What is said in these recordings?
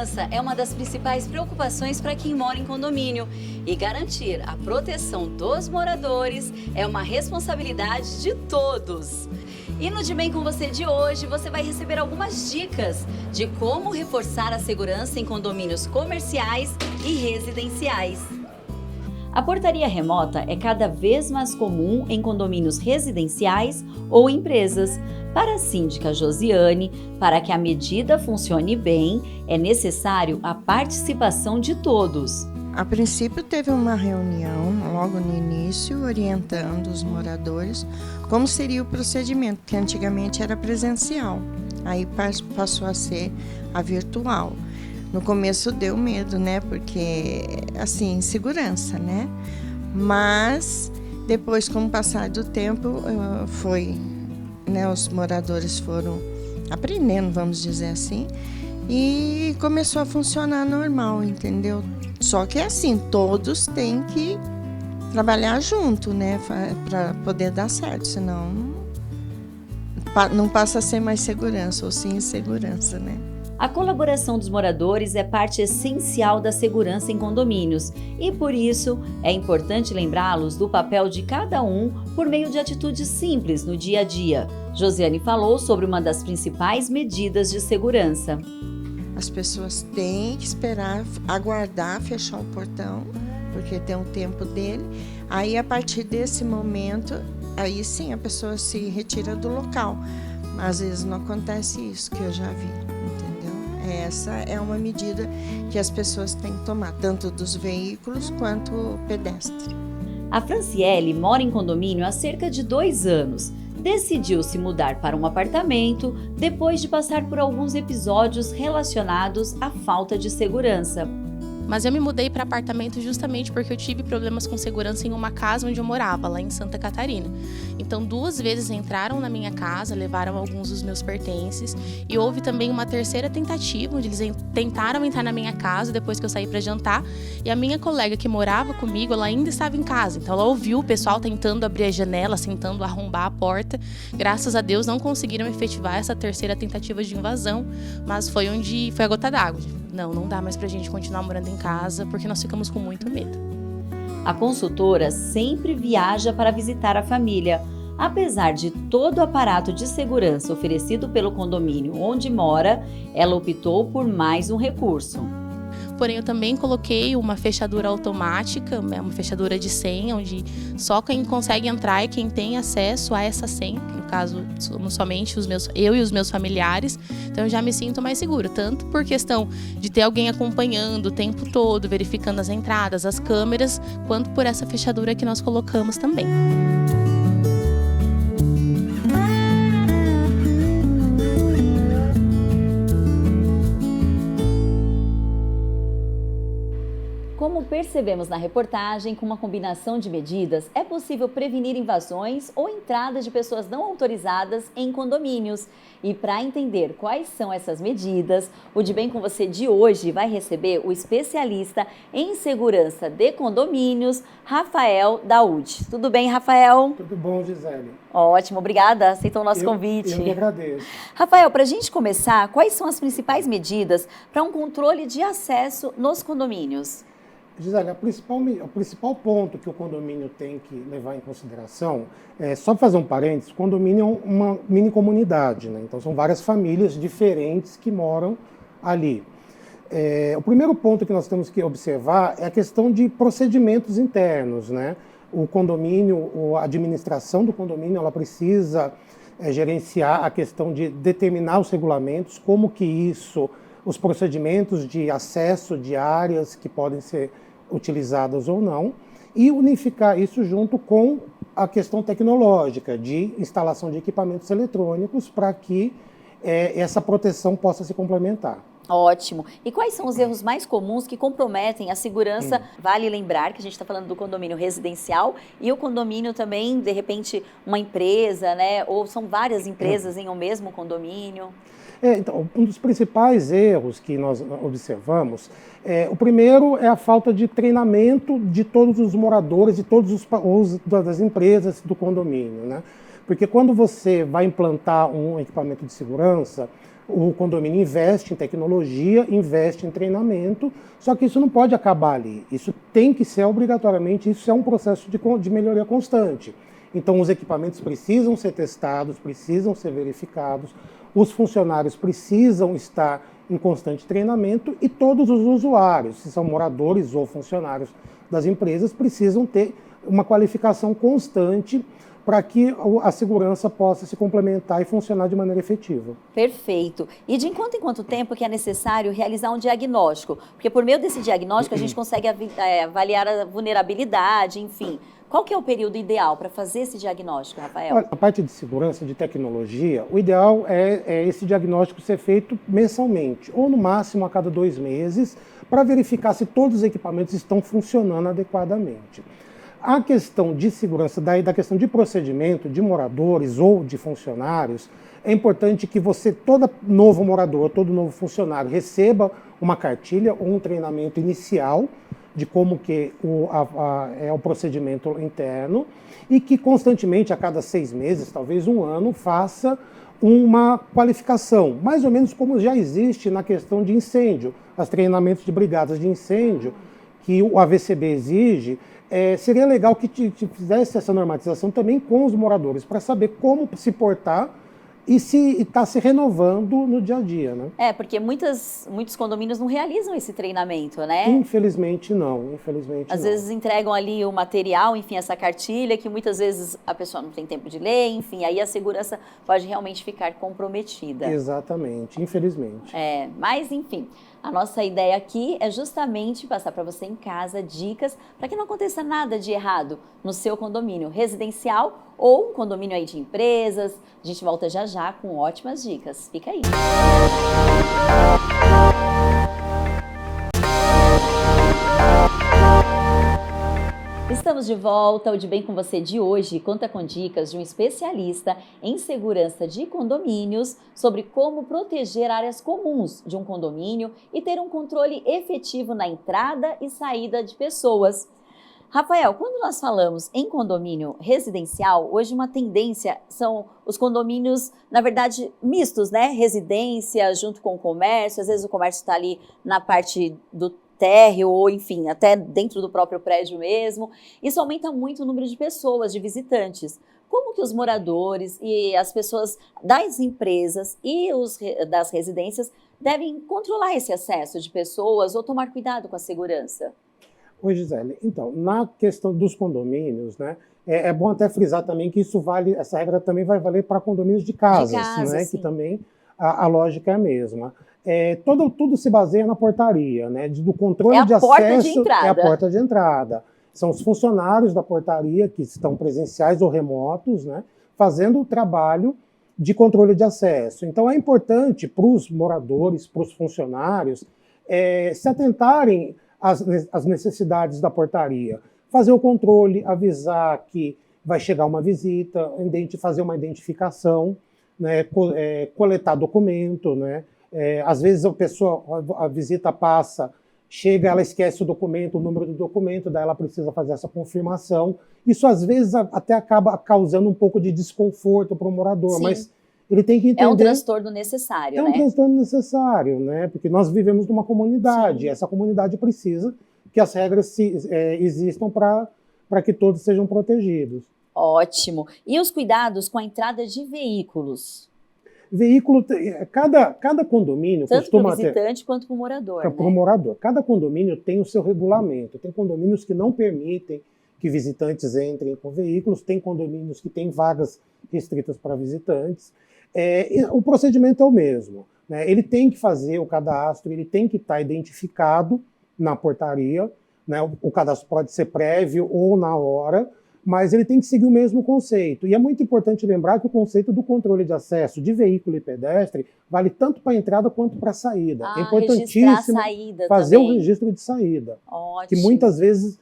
segurança é uma das principais preocupações para quem mora em condomínio. E garantir a proteção dos moradores é uma responsabilidade de todos. E no De Bem com Você de hoje, você vai receber algumas dicas de como reforçar a segurança em condomínios comerciais e residenciais. A portaria remota é cada vez mais comum em condomínios residenciais ou empresas. Para a síndica Josiane, para que a medida funcione bem, é necessário a participação de todos. A princípio teve uma reunião logo no início, orientando os moradores como seria o procedimento, que antigamente era presencial, aí passou a ser a virtual. No começo deu medo, né, porque, assim, insegurança, né, mas depois, com o passar do tempo, os moradores foram aprendendo, vamos dizer assim, e começou a funcionar normal, entendeu? Só que assim, todos têm que trabalhar junto, né, para poder dar certo, senão não passa a ser mais segurança, ou sim insegurança, né? A colaboração dos moradores é parte essencial da segurança em condomínios e, por isso, é importante lembrá-los do papel de cada um por meio de atitudes simples no dia a dia. Josiane falou sobre uma das principais medidas de segurança. As pessoas têm que esperar, aguardar fechar o portão, porque tem um tempo dele. Aí, a partir desse momento, aí sim a pessoa se retira do local. Às vezes não acontece isso, que eu já vi, entendeu? Essa é uma medida que as pessoas têm que tomar, tanto dos veículos quanto o pedestre. A Franciele mora em condomínio há cerca de 2 anos. Decidiu se mudar para um apartamento depois de passar por alguns episódios relacionados à falta de segurança. Mas eu me mudei para apartamento justamente porque eu tive problemas com segurança em uma casa onde eu morava, lá em Santa Catarina. Então, 2 vezes entraram na minha casa, levaram alguns dos meus pertences, e houve também uma terceira tentativa, onde eles tentaram entrar na minha casa depois que eu saí para jantar, e a minha colega que morava comigo, ela ainda estava em casa. Então, ela ouviu o pessoal tentando abrir a janela, tentando arrombar a porta. Graças a Deus, não conseguiram efetivar essa terceira tentativa de invasão, mas foi a gota d'água. Não dá mais pra gente continuar morando em casa, porque nós ficamos com muito medo. A consultora sempre viaja para visitar a família. Apesar de todo o aparato de segurança oferecido pelo condomínio onde mora, ela optou por mais um recurso. Porém, eu também coloquei uma fechadura automática, uma fechadura de senha, onde só quem consegue entrar é quem tem acesso a essa senha, que no caso somos somente eu e os meus familiares. Então eu já me sinto mais segura, tanto por questão de ter alguém acompanhando o tempo todo, verificando as entradas, as câmeras, quanto por essa fechadura que nós colocamos também. Como percebemos na reportagem, com uma combinação de medidas, é possível prevenir invasões ou entradas de pessoas não autorizadas em condomínios. E para entender quais são essas medidas, o De Bem com Você de hoje vai receber o especialista em segurança de condomínios, Rafael Daúde. Tudo bem, Rafael? Tudo bom, Gisele? Ótimo, obrigada. Aceitou o nosso convite. Eu que agradeço. Rafael, para a gente começar, quais são as principais medidas para um controle de acesso nos condomínios? Gisele, o principal ponto que o condomínio tem que levar em consideração só fazer um parênteses, o condomínio é uma mini comunidade, né? Então são várias famílias diferentes que moram ali. O primeiro ponto que nós temos que observar é a questão de procedimentos internos, né? O condomínio, a administração do condomínio, ela precisa gerenciar a questão de determinar os regulamentos, como que os procedimentos de acesso de áreas que podem ser utilizadas ou não, e unificar isso junto com a questão tecnológica de instalação de equipamentos eletrônicos para que essa proteção possa se complementar. Ótimo. E quais são os erros mais comuns que comprometem a segurança? Vale lembrar que a gente está falando do condomínio residencial e o condomínio também, de repente, uma empresa, né? Ou são várias empresas em um mesmo condomínio? Então, um dos principais erros que nós observamos, o primeiro é a falta de treinamento de todos os moradores, de todos das empresas do condomínio, né? Porque quando você vai implantar um equipamento de segurança, O condomínio investe em tecnologia, investe em treinamento, só que isso não pode acabar ali. Isso tem que ser obrigatoriamente, isso é um processo de melhoria constante. Então, os equipamentos precisam ser testados, precisam ser verificados, os funcionários precisam estar em constante treinamento e todos os usuários, se são moradores ou funcionários das empresas, precisam ter uma qualificação constante para que a segurança possa se complementar e funcionar de maneira efetiva. Perfeito. E de quanto em quanto tempo que é necessário realizar um diagnóstico? Porque por meio desse diagnóstico a gente consegue avaliar a vulnerabilidade, enfim. Qual que é o período ideal para fazer esse diagnóstico, Rafael? Olha, a parte de segurança, de tecnologia, o ideal é esse diagnóstico ser feito mensalmente, ou no máximo a cada 2 meses, para verificar se todos os equipamentos estão funcionando adequadamente. A questão de segurança, da questão de procedimento de moradores ou de funcionários, é importante que todo novo morador, todo novo funcionário receba uma cartilha ou um treinamento inicial de como que é o procedimento interno e que constantemente, a cada 6 meses, talvez 1 ano, faça uma qualificação, mais ou menos como já existe na questão de incêndio, os treinamentos de brigadas de incêndio que o AVCB exige. Seria legal que fizesse essa normatização também com os moradores, para saber como se portar e se está se renovando no dia a dia, né? Porque muitos condomínios não realizam esse treinamento, né? Infelizmente não, infelizmente Às vezes entregam ali o material, enfim, essa cartilha, que muitas vezes a pessoa não tem tempo de ler, enfim, aí a segurança pode realmente ficar comprometida. Exatamente, infelizmente. Mas enfim, a nossa ideia aqui é justamente passar para você em casa dicas para que não aconteça nada de errado no seu condomínio residencial ou um condomínio aí de empresas. A gente volta já já com ótimas dicas. Fica aí. Estamos de volta. O De Bem com Você de hoje conta com dicas de um especialista em segurança de condomínios sobre como proteger áreas comuns de um condomínio e ter um controle efetivo na entrada e saída de pessoas. Rafael, quando nós falamos em condomínio residencial, hoje uma tendência são os condomínios, na verdade, mistos, né? Residência junto com o comércio, às vezes o comércio está ali na parte do térreo ou, enfim, até dentro do próprio prédio mesmo. Isso aumenta muito o número de pessoas, de visitantes. Como que os moradores e as pessoas das empresas e das residências devem controlar esse acesso de pessoas ou tomar cuidado com a segurança? Oi, Gisele. Então, na questão dos condomínios, né, é bom até frisar também que essa regra também vai valer para condomínios de casas, né, que também a lógica é a mesma. Tudo se baseia na portaria, né, do controle de acesso. É a porta de entrada. São os funcionários da portaria que estão presenciais ou remotos, né, fazendo o trabalho de controle de acesso. Então, é importante para os moradores, para os funcionários, se atentarem as necessidades da portaria, fazer o controle, avisar que vai chegar uma visita, fazer uma identificação, né, coletar documento, né, às vezes a visita passa, chega, ela esquece o documento, o número do documento, daí ela precisa fazer essa confirmação. Isso às vezes até acaba causando um pouco de desconforto para o morador, Sim. Mas ele tem que entender... É um transtorno necessário, né? É um transtorno necessário, né? Porque nós vivemos numa comunidade, Sim. E essa comunidade precisa que as regras existam para que todos sejam protegidos. Ótimo. E os cuidados com a entrada de veículos? Veículo, cada condomínio Tanto para o costuma visitante quanto para o morador, ter... Para o morador. Cada condomínio tem o seu regulamento. Tem condomínios que não permitem que visitantes entrem com veículos, tem condomínios que têm vagas restritas para visitantes. O procedimento é o mesmo, né? Ele tem que fazer o cadastro, ele tem que estar identificado na portaria, né? O cadastro pode ser prévio ou na hora, mas ele tem que seguir o mesmo conceito. E é muito importante lembrar que o conceito do controle de acesso de veículo e pedestre vale tanto para a entrada quanto para a saída. É importantíssimo fazer o registro de saída. Ótimo. Que muitas vezes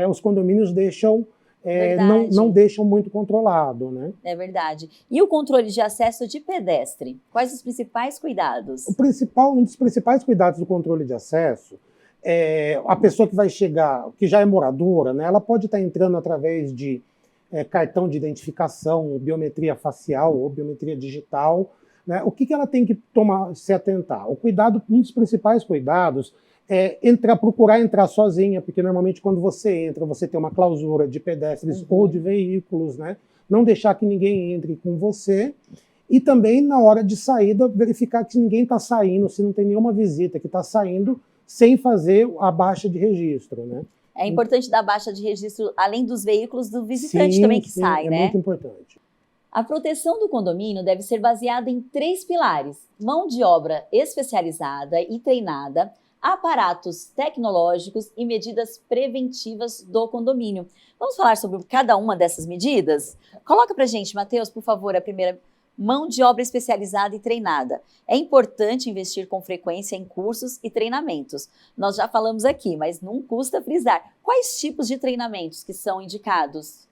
os condomínios não deixam muito controlado, né? É verdade. E o controle de acesso de pedestre? Quais os principais cuidados? Um dos principais cuidados do controle de acesso a pessoa que vai chegar, que já é moradora, né, ela pode estar entrando através de cartão de identificação, biometria facial ou biometria digital, né? O que ela tem que se atentar? O cuidado, um dos principais cuidados é procurar entrar sozinha, porque normalmente quando você entra, você tem uma clausura de pedestres ou de veículos, né? Não deixar que ninguém entre com você. E também, na hora de saída, verificar que ninguém está saindo, se não tem nenhuma visita que está saindo, sem fazer a baixa de registro, né? É importante dar baixa de registro, além dos veículos, do visitante também que sai, né? É muito importante. A proteção do condomínio deve ser baseada em 3 pilares: mão de obra especializada e treinada, aparatos tecnológicos e medidas preventivas do condomínio. Vamos falar sobre cada uma dessas medidas? Coloca pra gente, Matheus, por favor, a primeira: mão de obra especializada e treinada. É importante investir com frequência em cursos e treinamentos. Nós já falamos aqui, mas não custa frisar. Quais tipos de treinamentos que são indicados?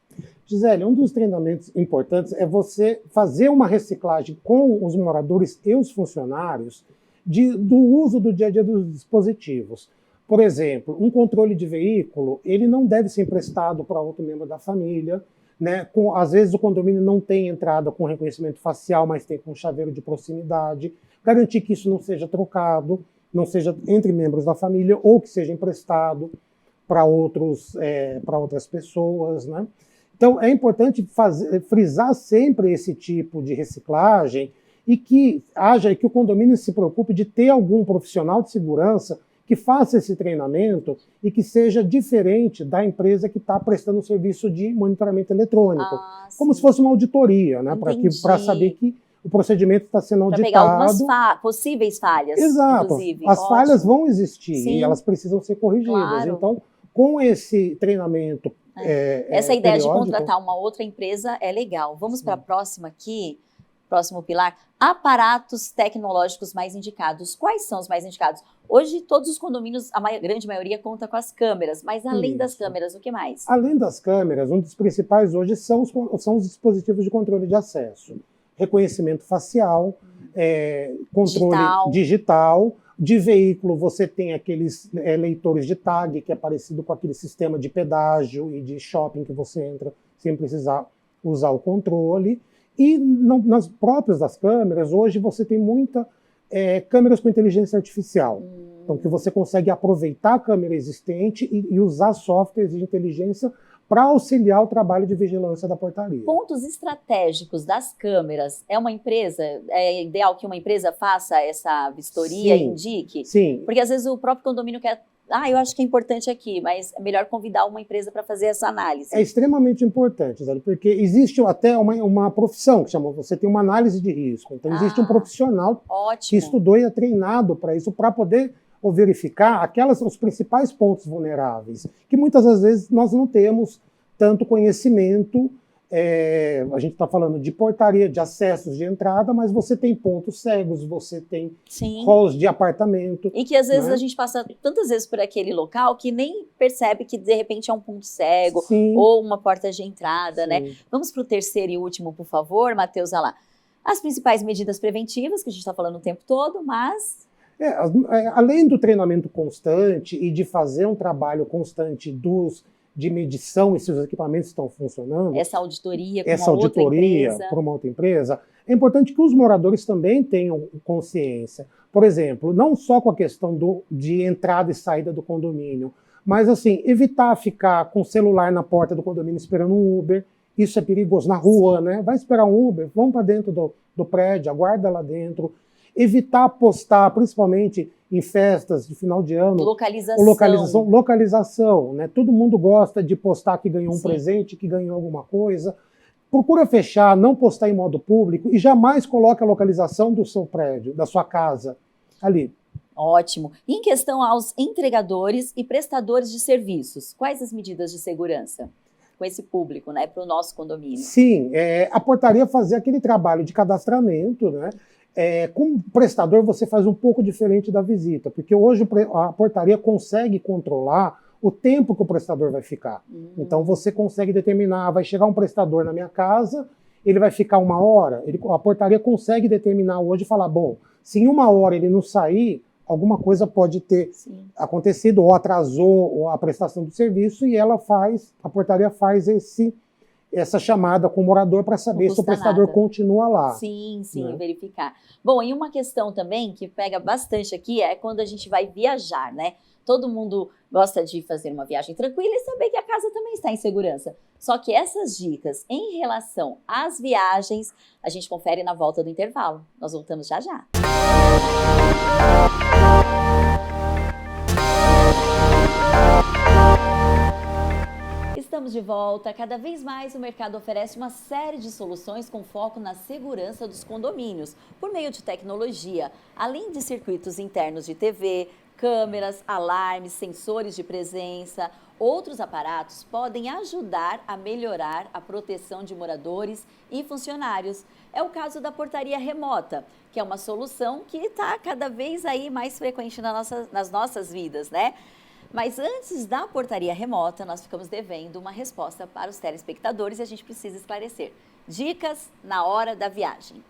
Gisele, um dos treinamentos importantes é você fazer uma reciclagem com os moradores e os funcionários do uso do dia a dia dos dispositivos. Por exemplo, um controle de veículo, ele não deve ser emprestado para outro membro da família, né? Às vezes o condomínio não tem entrada com reconhecimento facial, mas tem com chaveiro de proximidade. Garantir que isso não seja trocado, não seja entre membros da família, ou que seja emprestado para outras pessoas, né? Então é importante frisar sempre esse tipo de reciclagem e que o condomínio se preocupe de ter algum profissional de segurança que faça esse treinamento e que seja diferente da empresa que está prestando um serviço de monitoramento eletrônico. Como se fosse uma auditoria, né? Para saber que o procedimento está sendo auditado. Para pegar algumas possíveis falhas, exato. Inclusive. As falhas vão existir e elas precisam ser corrigidas. Claro. Então, com esse treinamento essa ideia de periódico, contratar uma outra empresa é legal. Vamos para a próxima aqui. Próximo pilar: aparatos tecnológicos mais indicados. Quais são os mais indicados? Hoje, todos os condomínios, a grande maioria, conta com as câmeras, mas além das câmeras, o que mais? Além das câmeras, um dos principais hoje são os dispositivos de controle de acesso. Reconhecimento facial, controle digital. De veículo, você tem aqueles leitores de tag, que é parecido com aquele sistema de pedágio e de shopping que você entra sem precisar usar o controle. E nas próprias das câmeras, hoje você tem câmeras com inteligência artificial. Então, que você consegue aproveitar a câmera existente e usar softwares de inteligência para auxiliar o trabalho de vigilância da portaria. Pontos estratégicos das câmeras. É ideal que uma empresa faça essa vistoria e indique? Sim. Porque às vezes o próprio condomínio quer... eu acho que é importante aqui, mas é melhor convidar uma empresa para fazer essa análise. É extremamente importante, Zé, porque existe até uma profissão que chama, você tem uma análise de risco. Então existe um profissional que estudou e é treinado para isso, para poder verificar os principais pontos vulneráveis, que muitas das vezes nós não temos tanto conhecimento. A gente está falando de portaria, de acessos de entrada, mas você tem pontos cegos, você tem halls de apartamento. E que às vezes, né? A gente passa tantas vezes por aquele local que nem percebe que de repente é um ponto cego ou uma porta de entrada, né? Vamos para o terceiro e último, por favor, Matheus, olha lá. As principais medidas preventivas, que a gente está falando o tempo todo, mas... além do treinamento constante e de fazer um trabalho constante de medição e se os equipamentos estão funcionando. Essa auditoria para uma outra empresa. É importante que os moradores também tenham consciência. Por exemplo, não só com a questão de entrada e saída do condomínio, mas assim, evitar ficar com o celular na porta do condomínio esperando um Uber. Isso é perigoso na rua, né? Vai esperar um Uber, vamos para dentro do prédio, aguarda lá dentro. Evitar postar, principalmente em festas de final de ano. Localização, né? Todo mundo gosta de postar que ganhou um presente, que ganhou alguma coisa. Procura fechar, não postar em modo público e jamais coloque a localização do seu prédio, da sua casa, ali. Ótimo. E em questão aos entregadores e prestadores de serviços, quais as medidas de segurança com esse público, né, para o nosso condomínio? Sim, a portaria fazer aquele trabalho de cadastramento, né? Com o prestador você faz um pouco diferente da visita, porque hoje a portaria consegue controlar o tempo que o prestador vai ficar. Então você consegue determinar, vai chegar um prestador na minha casa, ele vai ficar 1 hora, a portaria consegue determinar hoje e falar, bom, se em 1 hora ele não sair, alguma coisa pode ter acontecido, ou atrasou a prestação do serviço, e a portaria faz essa chamada com o morador para saber se o prestador nada. continua lá. Sim, sim, né? verificar. Bom, e uma questão também que pega bastante aqui é quando a gente vai viajar, né? Todo mundo gosta de fazer uma viagem tranquila e saber que a casa também está em segurança. Só que essas dicas em relação às viagens, a gente confere na volta do intervalo. Nós voltamos já já. Estamos de volta. Cada vez mais o mercado oferece uma série de soluções com foco na segurança dos condomínios, por meio de tecnologia, além de circuitos internos de TV, câmeras, alarmes, sensores de presença. Outros aparatos podem ajudar a melhorar a proteção de moradores e funcionários. É o caso da portaria remota, que é uma solução que está cada vez aí mais frequente nas nossas vidas, né? Mas antes da portaria remota, nós ficamos devendo uma resposta para os telespectadores e a gente precisa esclarecer. Dicas na hora da viagem.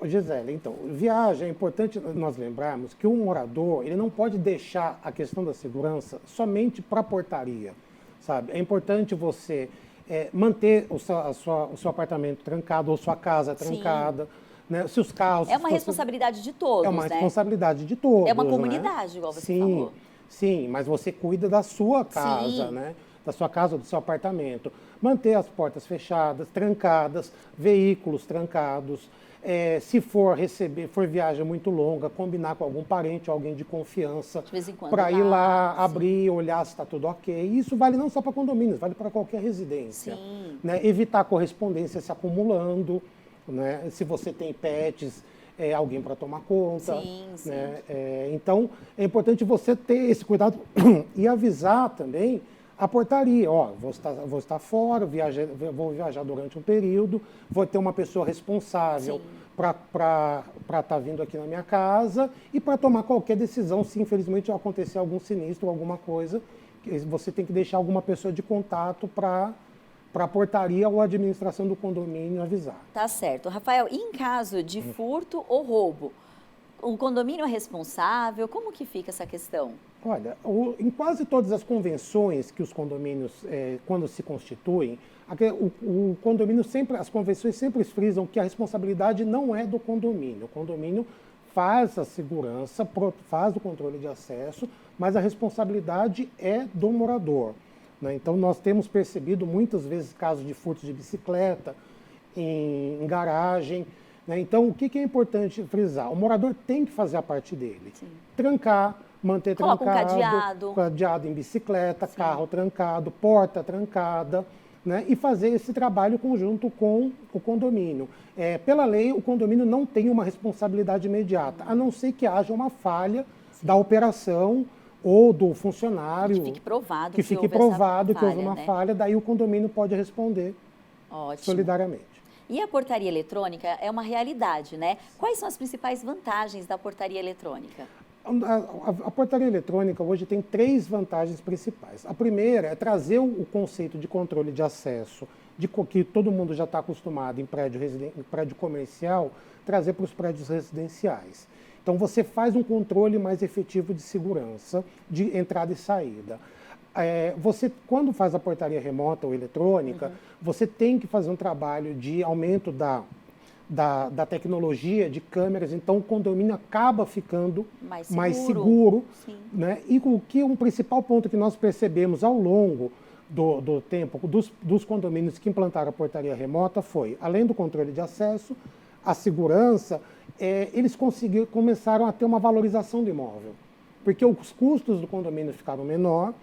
Gisele, então, viagem, é importante nós lembrarmos que o morador, ele não pode deixar a questão da segurança somente para a portaria, sabe? É importante você manter o seu apartamento trancado ou sua casa trancada, né? Se os carros... É uma responsabilidade de todos, É uma né? responsabilidade de todos, É uma né? comunidade, igual você falou. Sim, mas você cuida da sua casa, né? Da sua casa ou do seu apartamento. Manter as portas fechadas, trancadas, veículos trancados. Se for viagem muito longa, combinar com algum parente, alguém de confiança, para ir lá, abrir, olhar se está tudo ok. E isso vale não só para condomínios, vale para qualquer residência. Né? Evitar correspondência se acumulando, né? Se você tem pets, alguém para tomar conta. Né? Então, é importante você ter esse cuidado e avisar também a portaria. Ó, vou estar fora, vou viajar durante um período, vou ter uma pessoa responsável para estar vindo aqui na minha casa e para tomar qualquer decisão, se infelizmente acontecer algum sinistro, alguma coisa, você tem que deixar alguma pessoa de contato para a portaria ou a administração do condomínio avisar. Tá certo. Rafael, e em caso de furto ou roubo, o condomínio é responsável? Como que fica essa questão? Olha, em quase todas as convenções que os condomínios, quando se constituem, o condomínio as convenções sempre frisam que a responsabilidade não é do condomínio. O condomínio faz a segurança, faz o controle de acesso, mas a responsabilidade é do morador. Né? Então, nós temos percebido muitas vezes casos de furtos de bicicleta, em garagem. Né? Então, o que é importante frisar? O morador tem que fazer a parte dele. Trancar, manter trancado, cadeado em bicicleta, carro trancado, porta trancada, né? E fazer esse trabalho conjunto com o condomínio. Pela lei, o condomínio não tem uma responsabilidade imediata, a não ser que haja uma falha da operação ou do funcionário. Que fique provado que houve uma falha, daí o condomínio pode responder solidariamente. E a portaria eletrônica é uma realidade, né? Quais são as principais vantagens da portaria eletrônica? A portaria eletrônica hoje tem 3 vantagens principais. A primeira é trazer o conceito de controle de acesso, que todo mundo já está acostumado em prédio comercial, trazer para os prédios residenciais. Então, você faz um controle mais efetivo de segurança, de entrada e saída. Você, quando faz a portaria remota ou eletrônica, você tem que fazer um trabalho de aumento da tecnologia, de câmeras, então o condomínio acaba ficando mais seguro. Né? E um principal ponto que nós percebemos ao longo do tempo dos condomínios que implantaram a portaria remota foi, além do controle de acesso, a segurança, eles começaram a ter uma valorização do imóvel, porque os custos do condomínio ficaram menor,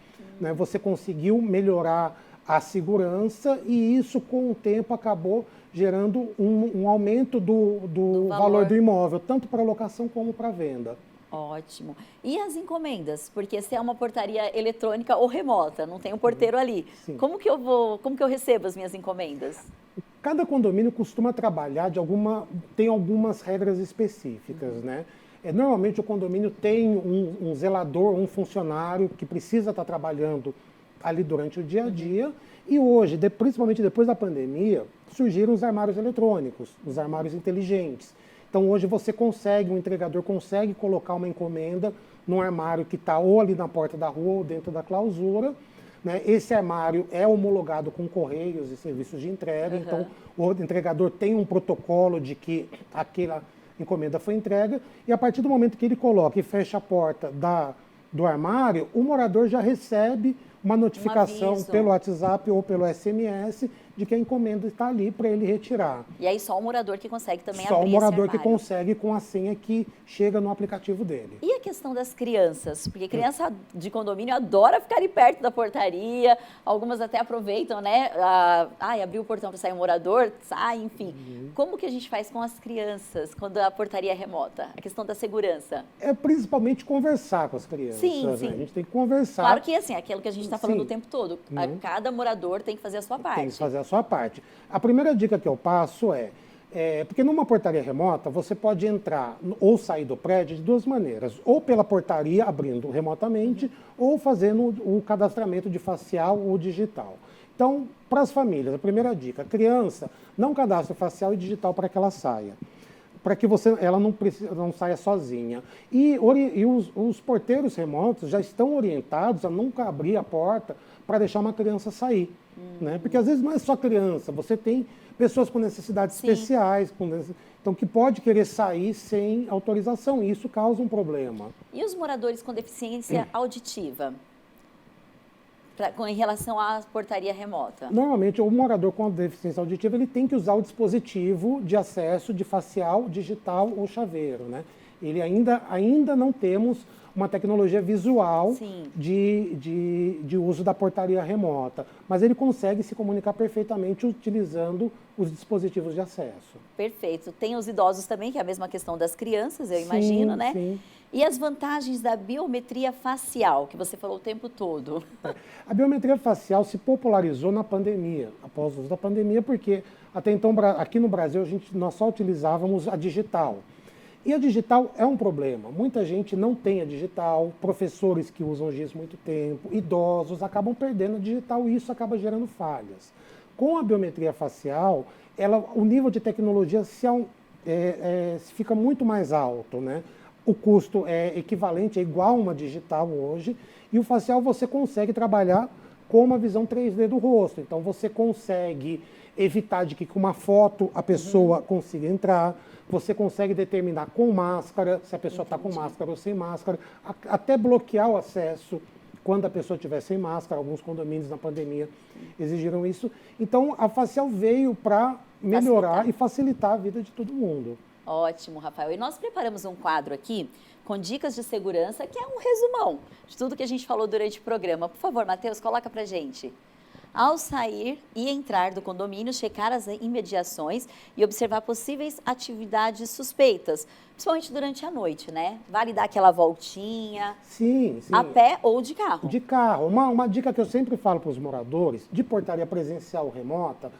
né? Você conseguiu melhorar a segurança e isso, com o tempo, acabou gerando um aumento do valor do imóvel, tanto para locação como para venda. Ótimo. E as encomendas? Porque se é uma portaria eletrônica ou remota, não tem um porteiro ali. Como que eu recebo as minhas encomendas? Cada condomínio costuma trabalhar tem algumas regras específicas, né? Normalmente o condomínio tem um zelador, um funcionário que precisa estar trabalhando ali durante o dia a dia. E hoje, principalmente depois da pandemia, surgiram os armários eletrônicos, os armários inteligentes. Então hoje o entregador consegue colocar uma encomenda num armário que está ou ali na porta da rua ou dentro da clausura, né? Esse armário é homologado com correios e serviços de entrega, então o entregador tem um protocolo de que aquela encomenda foi entregue, e a partir do momento que ele coloca e fecha a porta do armário, o morador já recebe uma notificação pelo WhatsApp ou pelo SMS de que a encomenda está ali para ele retirar. E aí só o morador que consegue também Só abrir o esse morador que armário. consegue com a senha que chega no aplicativo dele. E a questão das crianças? Porque criança de condomínio adora ficar ali perto da portaria, algumas até aproveitam, né? Abriu o portão para sair um morador, sai, enfim. Como que a gente faz com as crianças quando a portaria é remota? A questão da segurança. É principalmente conversar com as crianças. Sim, né? sim. A gente tem que conversar. Claro que assim, aquilo que a gente está falando Sim. o tempo todo. Cada morador tem que fazer a sua parte. Tem que fazer a sua parte. A primeira dica que eu passo porque numa portaria remota você pode entrar ou sair do prédio de duas maneiras, ou pela portaria abrindo remotamente, ou fazendo o cadastramento de facial ou digital. Então, para as famílias, a primeira dica, criança, não cadastre facial e digital para que ela saia, para que ela não saia sozinha. E os porteiros remotos já estão orientados a nunca abrir a porta para deixar uma criança sair. Né? Porque às vezes não é só criança, você tem pessoas com necessidades especiais, então que pode querer sair sem autorização, e isso causa um problema. E os moradores com deficiência auditiva? Em relação à portaria remota? Normalmente, o morador com deficiência auditiva ele tem que usar o dispositivo de acesso de facial, digital ou chaveiro. Né? Ele ainda não temos uma tecnologia visual de uso da portaria remota, mas ele consegue se comunicar perfeitamente utilizando os dispositivos de acesso. Perfeito. Tem os idosos também, que é a mesma questão das crianças, eu imagino, né? Sim. E as vantagens da biometria facial, que você falou o tempo todo? A biometria facial se popularizou na pandemia, após o uso da pandemia, porque até então aqui no Brasil nós só utilizávamos a digital. E a digital é um problema. Muita gente não tem a digital, professores que usam GIS muito tempo, idosos acabam perdendo a digital e isso acaba gerando falhas. Com a biometria facial, o nível de tecnologia fica muito mais alto, né? O custo é equivalente, é igual a uma digital hoje, e o facial você consegue trabalhar com uma visão 3D do rosto. Então você consegue evitar de que com uma foto a pessoa consiga entrar, você consegue determinar com máscara, se a pessoa está com máscara ou sem máscara, até bloquear o acesso quando a pessoa estiver sem máscara. Alguns condomínios na pandemia exigiram isso. Então, a facial veio para melhorar e facilitar a vida de todo mundo. Ótimo, Rafael. E nós preparamos um quadro aqui com dicas de segurança, que é um resumão de tudo que a gente falou durante o programa. Por favor, Matheus, coloca pra gente. Ao sair e entrar do condomínio, checar as imediações e observar possíveis atividades suspeitas, principalmente durante a noite, né? Vale dar aquela voltinha, sim. A pé ou de carro. De carro. Uma dica que eu sempre falo para os moradores, de portaria presencial ou remota,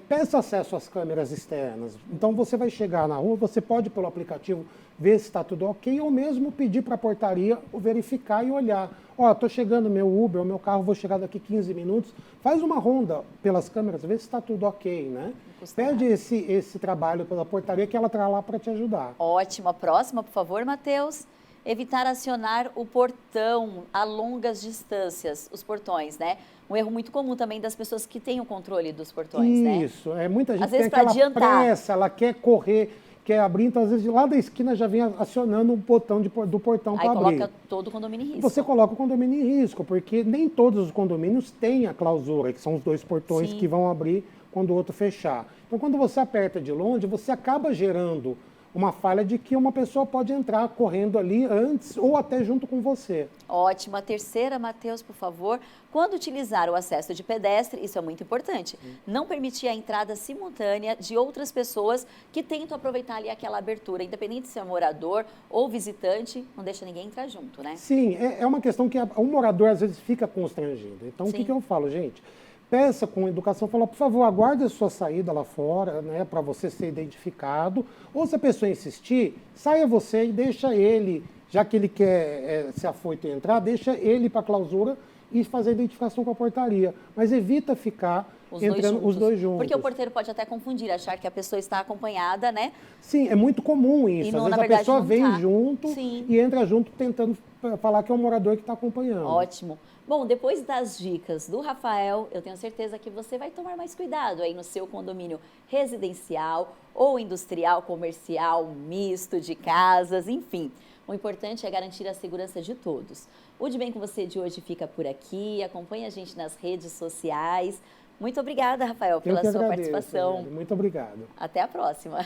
peça acesso às câmeras externas. Então você vai chegar na rua, você pode pelo aplicativo ver se está tudo ok, ou mesmo pedir para a portaria verificar e olhar. Estou chegando meu Uber, o meu carro, vou chegar daqui 15 minutos. Faz uma ronda pelas câmeras, vê se está tudo ok, né? Pede esse trabalho pela portaria que ela está lá para te ajudar. Ótimo. A próxima, por favor, Matheus. Evitar acionar o portão a longas distâncias, os portões, né? Um erro muito comum também das pessoas que têm o controle dos portões, né? Isso, muita gente Às vezes, tem aquela adiantar. pressa, ela quer correr, quer abrir, então às vezes lá da esquina já vem acionando o botão do portão para abrir. Aí coloca todo o condomínio em risco. Você coloca o condomínio em risco, porque nem todos os condomínios têm a clausura, que são os dois portões que vão abrir quando o outro fechar. Então quando você aperta de longe, você acaba gerando uma falha de que uma pessoa pode entrar correndo ali antes ou até junto com você. Ótimo. A terceira, Matheus, por favor. Quando utilizar o acesso de pedestre, isso é muito importante, não permitir a entrada simultânea de outras pessoas que tentam aproveitar ali aquela abertura, independente se é morador ou visitante, não deixa ninguém entrar junto, né? Sim, é uma questão que o morador às vezes fica constrangido. Então o que eu falo, gente? Peça com educação, fala, por favor, aguarde a sua saída lá fora, né, para você ser identificado. Ou se a pessoa insistir, saia você e deixa ele, já que ele quer se afoito e entrar, deixa ele para a clausura e fazer a identificação com a portaria. Mas evita ficar entrando os dois juntos. Porque o porteiro pode até confundir, achar que a pessoa está acompanhada, né? Sim, é muito comum isso. Às vezes a pessoa vem junto e entra junto tentando falar que é um morador que está acompanhando. Ótimo. Bom, depois das dicas do Rafael, eu tenho certeza que você vai tomar mais cuidado aí no seu condomínio residencial ou industrial, comercial, misto de casas, enfim. O importante é garantir a segurança de todos. O De Bem com Você de hoje fica por aqui. Acompanhe a gente nas redes sociais. Muito obrigada, Rafael, pela sua participação. Muito obrigado. Até a próxima.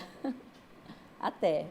Até.